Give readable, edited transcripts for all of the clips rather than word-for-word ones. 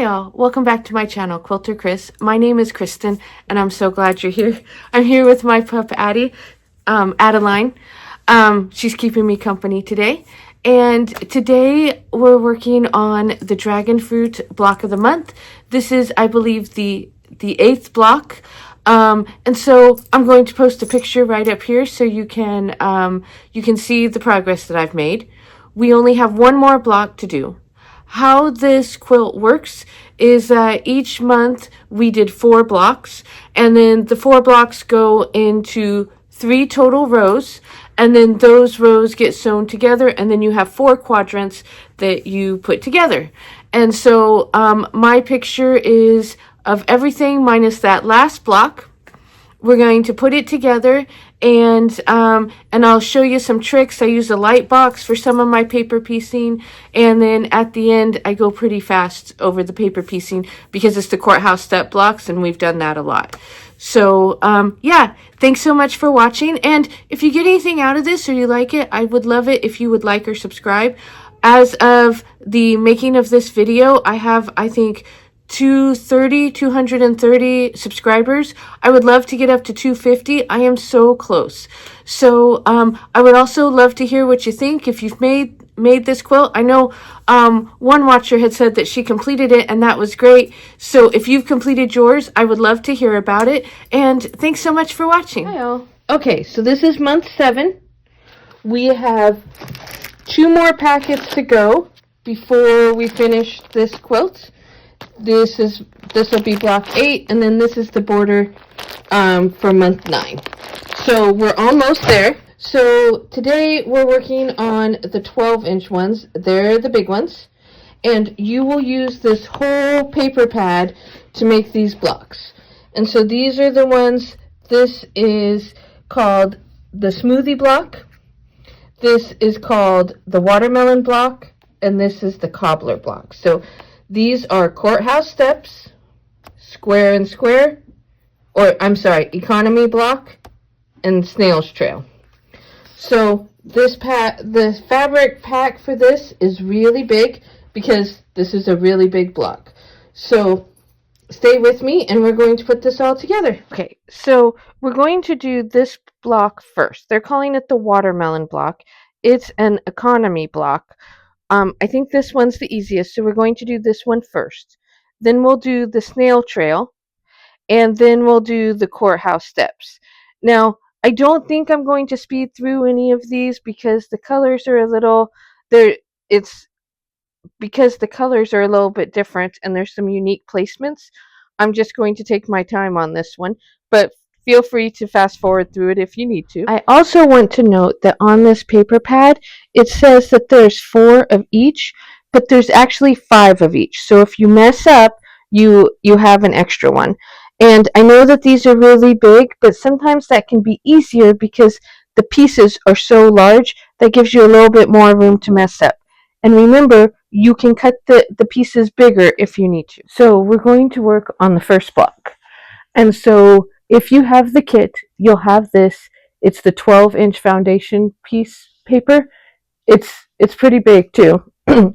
Hi all, welcome back to my channel, Kwilterkris. My name is Kristen, and I'm so glad you're here. I'm here with my pup Addie, Adeline. She's keeping me company today. And today we're working on the Dragon Fruit block of the month. This is, I believe, the 8th block. And so I'm going to post a picture right up here so you can see the progress that I've made. We only have one more block to do. How this quilt works is that each month we did 4 blocks, and then the 4 blocks go into 3 total rows, and then those rows get sewn together, and then you have 4 quadrants that you put together. And so my picture is of everything minus that last block. We're going to put it together, and I'll show you some tricks. I use a light box for some of my paper piecing, and then at the end I go pretty fast over the paper piecing because it's the courthouse step blocks, and we've done that a lot. So yeah, thanks so much for watching, and if you get anything out of this or you like it, I would love it if you would like or subscribe. As of the making of this video, I have, I think, 230 subscribers. I would love to get up to 250. I am so close. So I would also love to hear what you think if you've made this quilt. I know one watcher had said that she completed it, and that was great. So if you've completed yours, I would love to hear about it. And thanks so much for watching. Hi all. Okay, so this is month 7. We have 2 more packets to go before we finish this quilt. This will be block 8, and then this is the border for month 9. So we're almost there. So today we're working on the 12-inch ones. They're the big ones, and you will use this whole paper pad to make these blocks. And so these are the ones. This is called the smoothie block. This is called the watermelon block, and this is the cobbler block. So these are courthouse steps, square and square, or I'm sorry, economy block, and snail's trail. So the fabric pack for this is really big because this is a really big block. So stay with me, and we're going to put this all together. Okay, so we're going to do this block first. They're calling it the watermelon block. It's an economy block. I think this one's the easiest, so we're going to do this one first. Then we'll do the snail trail, and then we'll do the courthouse steps. Now, I don't think I'm going to speed through any of these because the colors are a little bit different, and there's some unique placements. I'm just going to take my time on this one, but feel free to fast forward through it if you need to. I also want to note that on this paper pad, it says that there's 4 of each, but there's actually 5 of each. So if you mess up, you have an extra one. And I know that these are really big, but sometimes that can be easier because the pieces are so large that gives you a little bit more room to mess up. And remember, you can cut the pieces bigger if you need to. So we're going to work on the first block. And so if you have the kit, you'll have this. It's the 12-inch foundation piece paper. It's pretty big too.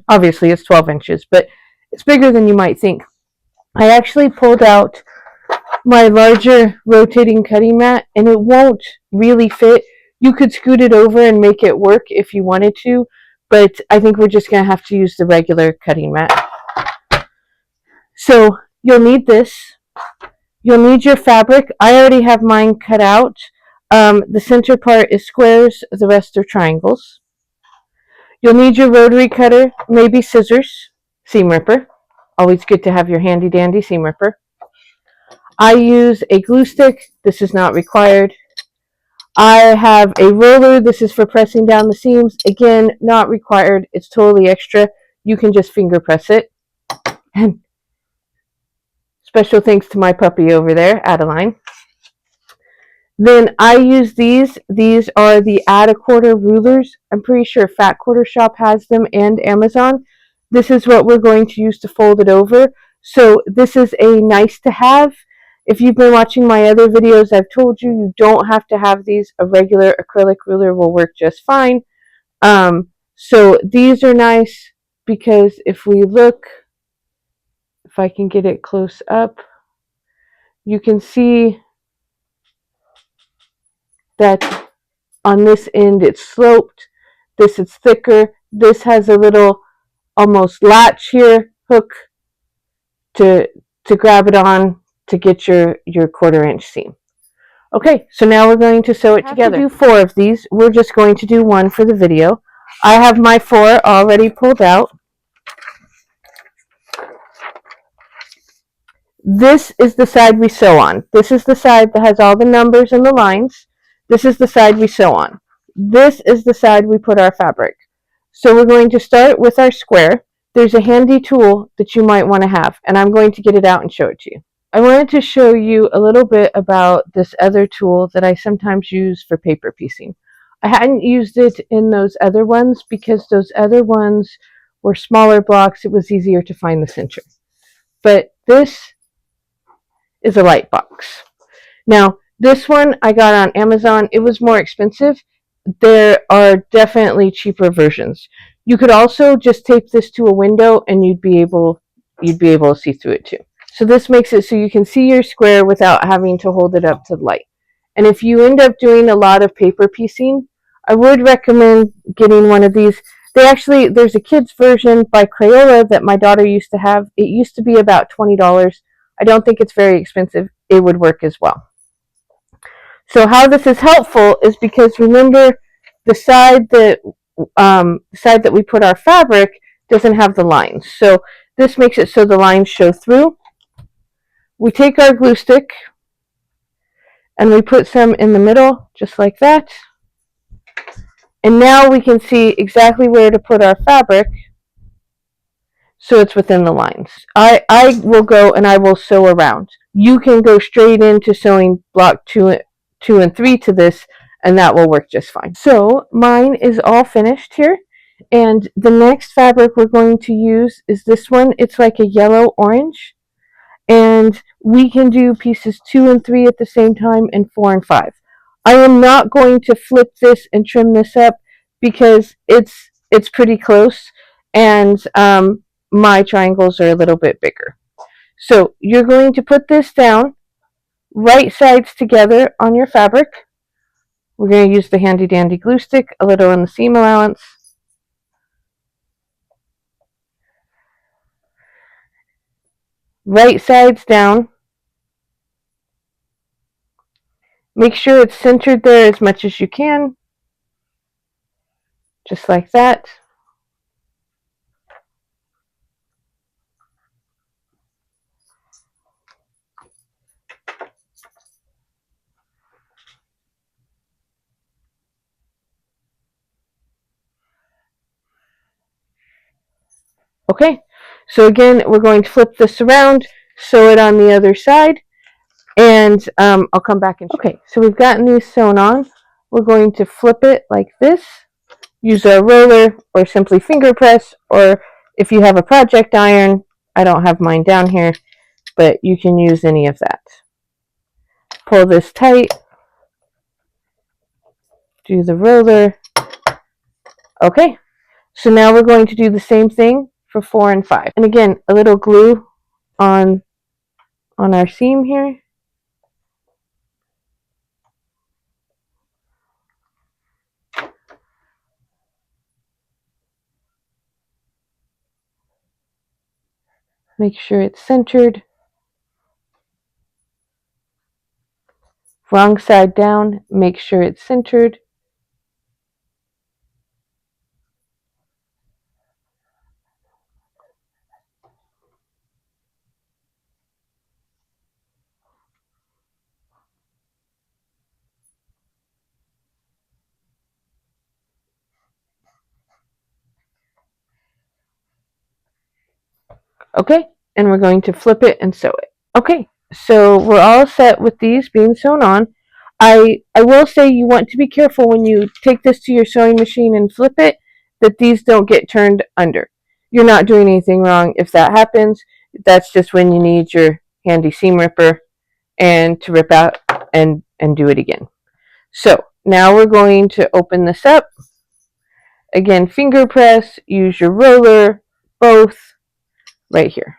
Obviously, it's 12 inches, but it's bigger than you might think. I actually pulled out my larger rotating cutting mat, and it won't really fit. You could scoot it over and make it work if you wanted to, but I think we're just going to have to use the regular cutting mat. So you'll need this. You'll need your fabric. I already have mine cut out. The center part is squares, the rest are triangles. You'll need your rotary cutter, maybe scissors, seam ripper. Always good to have your handy dandy seam ripper. I use a glue stick. This is not required. I have a roller. This is for pressing down the seams. Again, not required. It's totally extra. You can just finger press it. And special thanks to my puppy over there, Adeline. Then I use these. These are the add a quarter rulers. I'm pretty sure Fat Quarter Shop has them, and Amazon. This is what we're going to use to fold it over. So this is a nice to have. If you've been watching my other videos, I've told you you don't have to have these. A regular acrylic ruler will work just fine. So these are nice because if we look if I can get it close up, you can see that on this end it's sloped, this is thicker, this has a little almost latch here, hook to grab it on to get your 1/4 inch seam. Okay, so now we're going to sew it together. To do 4 of these. We're just going to do 1 for the video. I have my 4 already pulled out. This is the side we sew on. This is the side that has all the numbers and the lines. This is the side we sew on. This is the side we put our fabric. So we're going to start with our square. There's a handy tool that you might want to have, and I'm going to get it out and show it to you. I wanted to show you a little bit about this other tool that I sometimes use for paper piecing. I hadn't used it in those other ones because those other ones were smaller blocks. It was easier to find the center. But this is a light box. Now, this one I got on Amazon. It was more expensive. There are definitely cheaper versions. You could also just tape this to a window and you'd be able to see through it too. So this makes it so you can see your square without having to hold it up to the light. And if you end up doing a lot of paper piecing, I would recommend getting one of these. There's a kid's version by Crayola that my daughter used to have. It used to be about $20. I don't think it's very expensive. It would work as well. So how this is helpful is because remember the side that we put our fabric doesn't have the lines. So this makes it so the lines show through. We take our glue stick and we put some in the middle just like that. And now we can see exactly where to put our fabric so it's within the lines. I will go and I will sew around. You can go straight into sewing block 2 and 3 to this, and that will work just fine. So mine is all finished here, and the next fabric we're going to use is this one. It's like a yellow orange, and we can do pieces 2 and 3 at the same time and 4 and 5. I am not going to flip this and trim this up because it's pretty close, and my triangles are a little bit bigger. So you're going to put this down, right sides together on your fabric. We're going to use the handy dandy glue stick, a little in the seam allowance. Right sides down. Make sure it's centered there as much as you can. Just like that. Okay, so again, we're going to flip this around, sew it on the other side, and I'll come back and show. Okay, so we've gotten these sewn on. We're going to flip it like this. Use a roller or simply finger press, or if you have a project iron, I don't have mine down here, but you can use any of that. Pull this tight. Do the roller. Okay, so now we're going to do the same thing for 4 and 5. And again, a little glue on our seam here. Make sure it's centered. Wrong side down, make sure it's centered. Okay, and we're going to flip it and sew it. Okay, so we're all set with these being sewn on. I will say you want to be careful when you take this to your sewing machine and flip it that these don't get turned under. You're not doing anything wrong if that happens. That's just when you need your handy seam ripper and to rip out and do it again. So now we're going to open this up. Again, finger press, use your roller, both right here.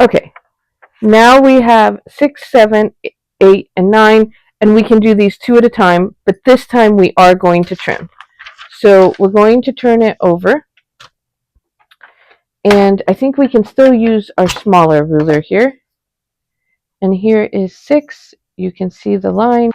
Okay, now we have 6, 7, 8, and 9, and we can do these 2 at a time, but this time we are going to trim. So we're going to turn it over, and I think we can still use our smaller ruler here. And here is 6. You can see the line.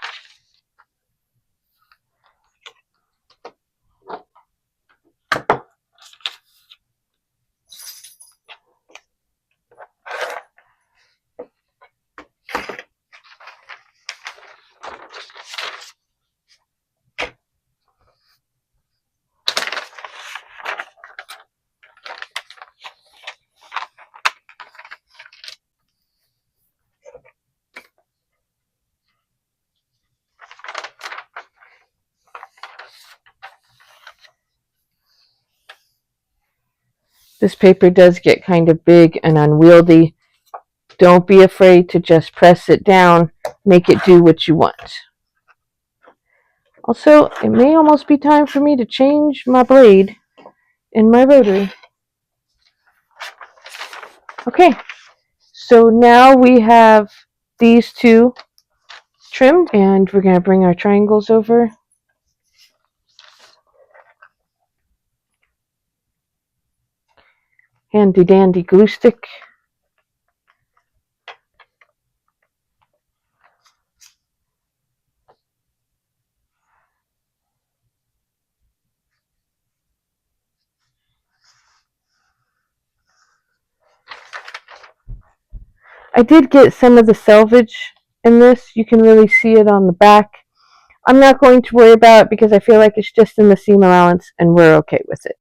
This paper does get kind of big and unwieldy. Don't be afraid to just press it down, make it do what you want. Also, it may almost be time for me to change my blade in my rotary. Okay, so now we have these 2 trimmed, and we're going to bring our triangles over. Handy dandy glue stick. I did get some of the selvage in this. You can really see it on the back. I'm not going to worry about it because I feel like it's just in the seam allowance and we're okay with it.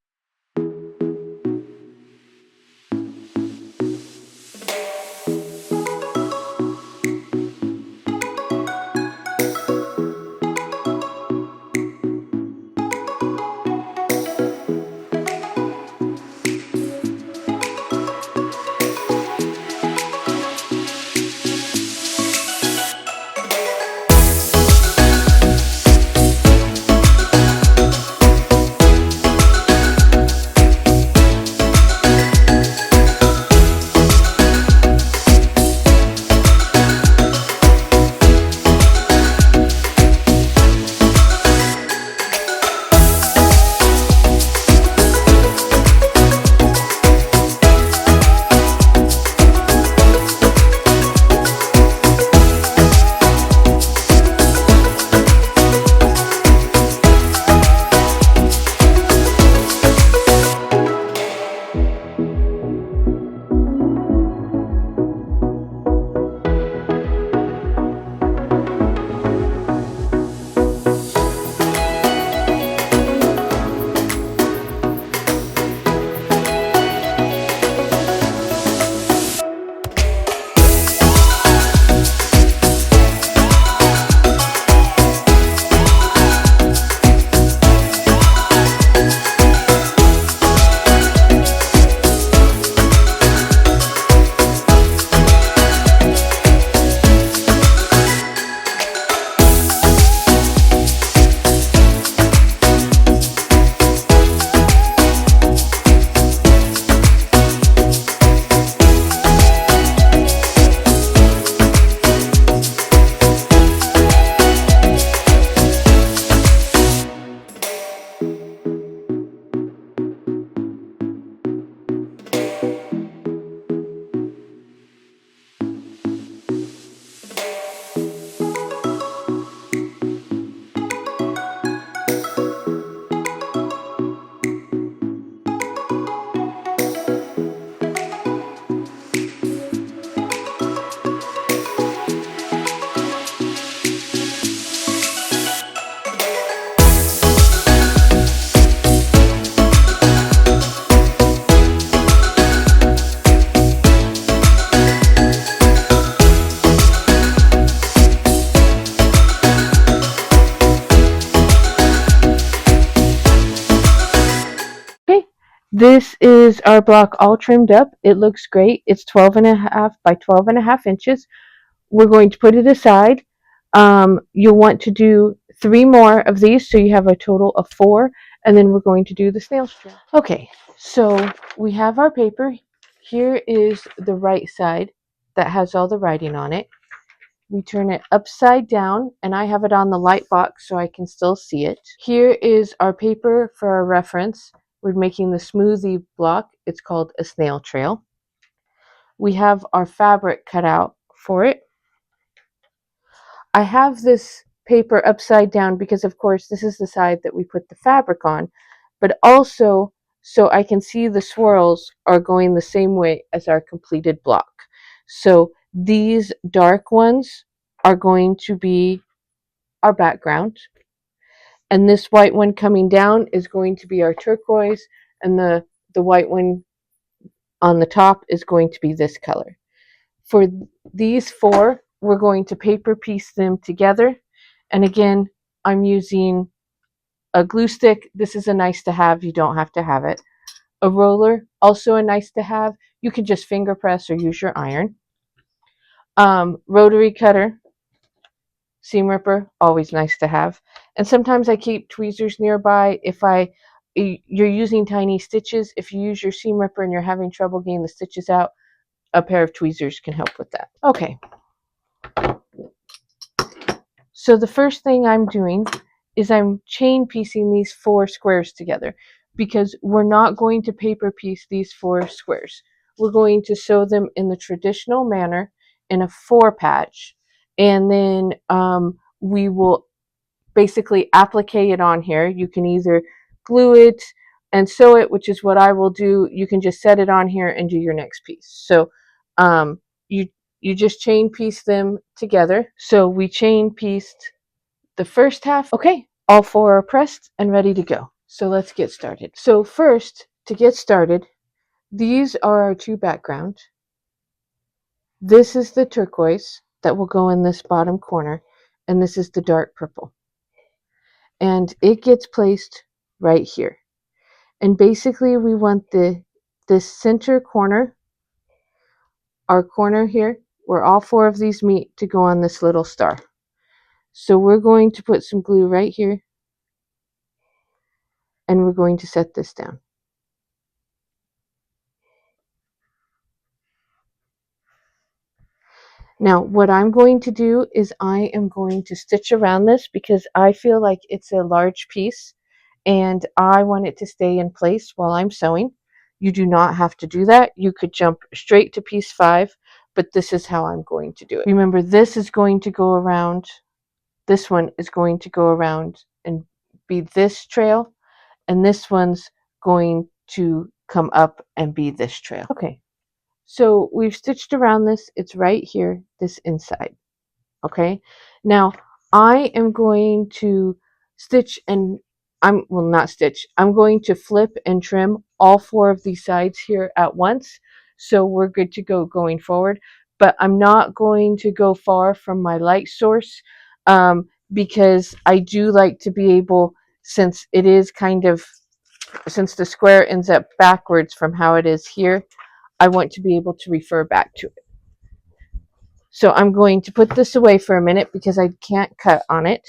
This is our block all trimmed up. It looks great. It's 12.5 by 12.5 inches. We're going to put it aside. You'll want to do 3 more of these, so you have a total of 4, and then we're going to do the snail trim. Okay, so we have our paper Here is the right side that has all the writing on it. We turn it upside down, and I have it on the light box so I can still see it. Here is our paper for our reference. We're making the smoothie block. It's called a snail trail. We have our fabric cut out for it. I have this paper upside down because, of course, this is the side that we put the fabric on, but also so I can see the swirls are going the same way as our completed block. So these dark ones are going to be our background, and this white one coming down is going to be our turquoise, and the white one on the top is going to be this color. For these four, we're going to paper piece them together. And again, I'm using a glue stick. This is a nice to have. You don't have to have it. A roller, also a nice to have. You can just finger press or use your iron. Rotary cutter, seam ripper, always nice to have. And sometimes I keep tweezers nearby if you're using tiny stitches. If you use your seam ripper and you're having trouble getting the stitches out, a pair of tweezers can help with that. Okay. So the first thing I'm doing is I'm chain piecing these four squares together because we're not going to paper piece these four squares. We're going to sew them in the traditional manner in a 4-patch, and then we will basically applique it on here. You can either glue it and sew it, which is what I will do. You can just set it on here and do your next piece. So you just chain piece them together. So we chain pieced the first half. Okay, all four are pressed and ready to go. So let's get started. So first, to get started, these are our two backgrounds. This is the turquoise that will go in this bottom corner, and this is the dark purple. And it gets placed right here. And basically we want this center corner, our corner here, where all four of these meet, to go on this little star. So we're going to put some glue right here, and we're going to set this down. Now, what I'm going to do is I am going to stitch around this because I feel like it's a large piece and I want it to stay in place while I'm sewing. You do not have to do that. You could jump straight to piece 5, but this is how I'm going to do it. Remember, this is going to go around, this one is going to go around and be this trail, and this one's going to come up and be this trail. Okay. So we've stitched around this. It's right here, this inside. Okay. Now I am going to stitch and I'm going to flip and trim all four of these sides here at once. So we're good to go going forward. But I'm not going to go far from my light source because I do like to be able, since it is since the square ends up backwards from how it is here, I want to be able to refer back to it. So I'm going to put this away for a minute because I can't cut on it,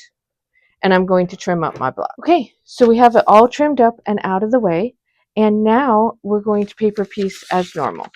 and I'm going to trim up my block. Okay, so we have it all trimmed up and out of the way, and now we're going to paper piece as normal.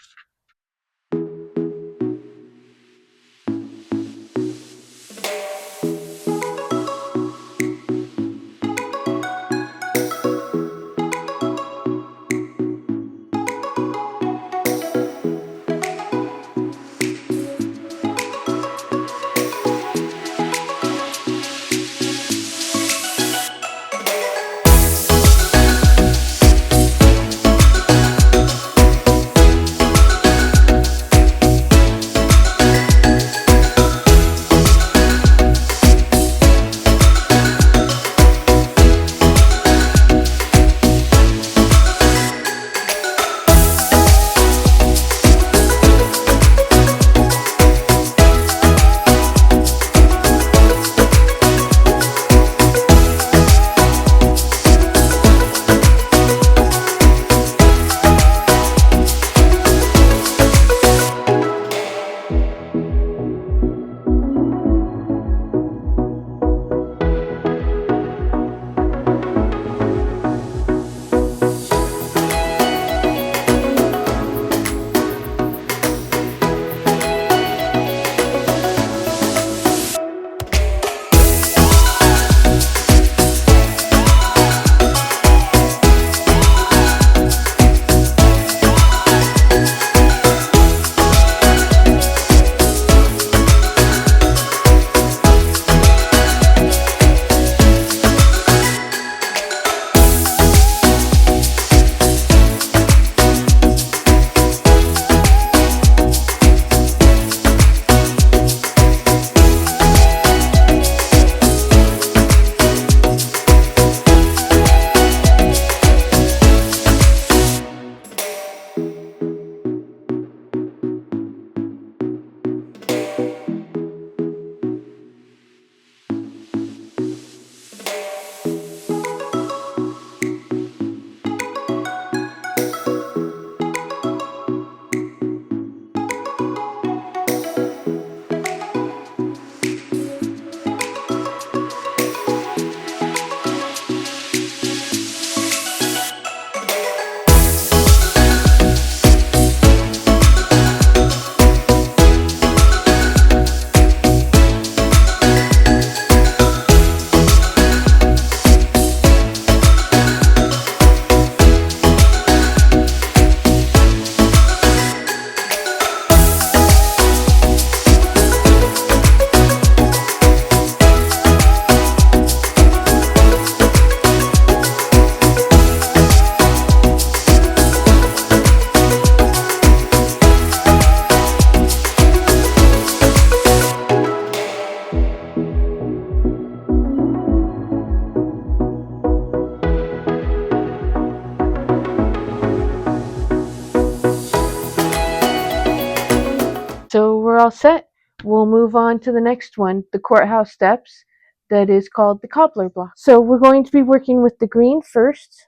all set, we'll move on to the next one, the courthouse steps, that is called the cobbler block. So we're going to be working with the green first.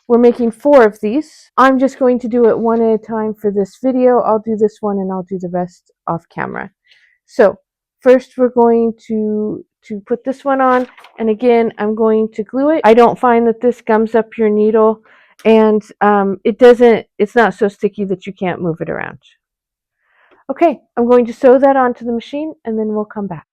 We're making 4 of these. I'm just going to do it one at a time for this video. I'll do this one and I'll do the rest off camera. So first we're going to put this one on, and again I'm going to glue it. I don't find that this gums up your needle, and it's not so sticky that you can't move it around. Okay, I'm going to sew that onto the machine and then we'll come back.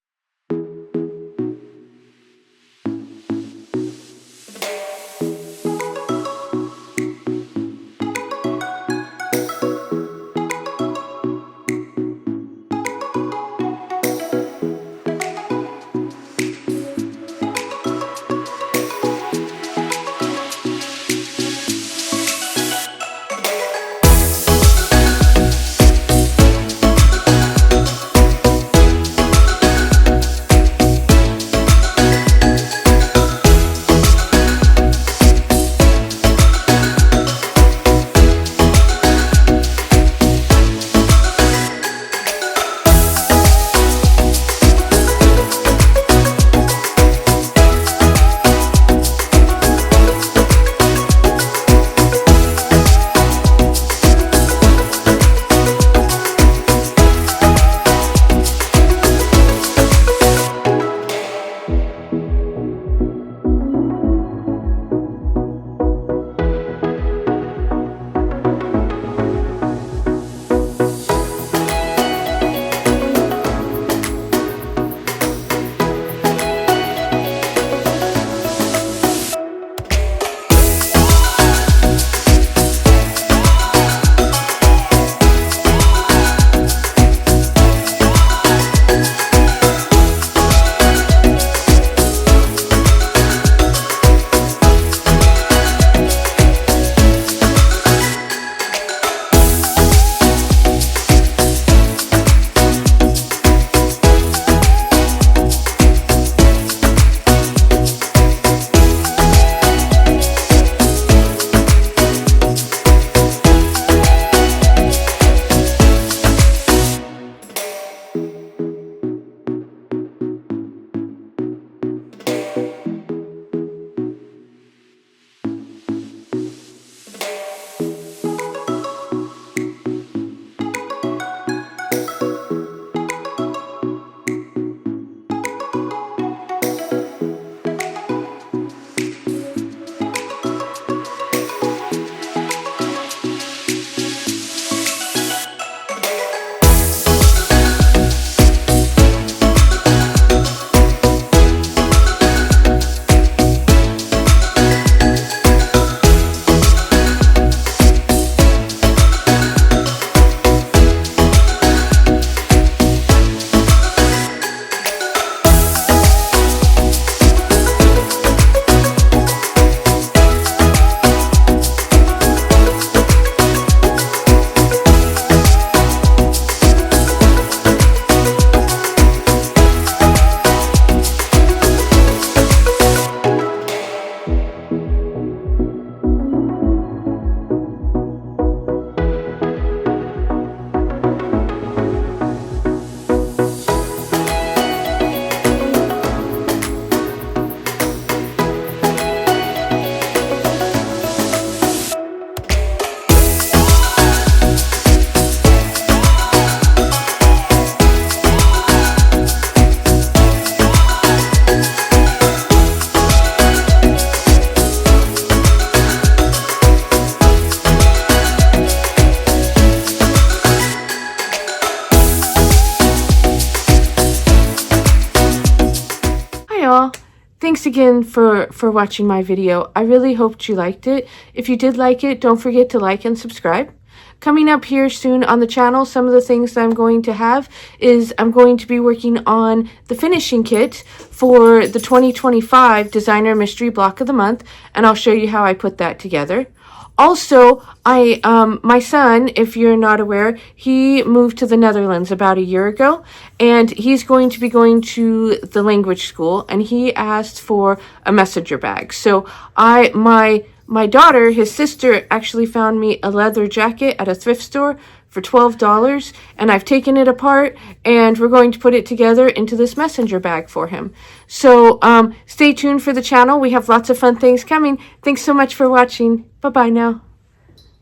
Thanks again for watching my video. I really hoped you liked it. If you did like it, don't forget to like and subscribe. Coming up here soon on the channel, some of the things that I'm going to have is I'm going to be working on the finishing kit for the 2025 Designer Mystery Block of the Month, and I'll show you how I put that together. Also, my son, if you're not aware, he moved to the Netherlands about a year ago, and he's going to be going to the language school, and he asked for a messenger bag. So my daughter, his sister, actually found me a leather jacket at a thrift store for $12, and I've taken it apart, and we're going to put it together into this messenger bag for him. So stay tuned for the channel. We have lots of fun things coming. Thanks so much for watching. Bye-bye now.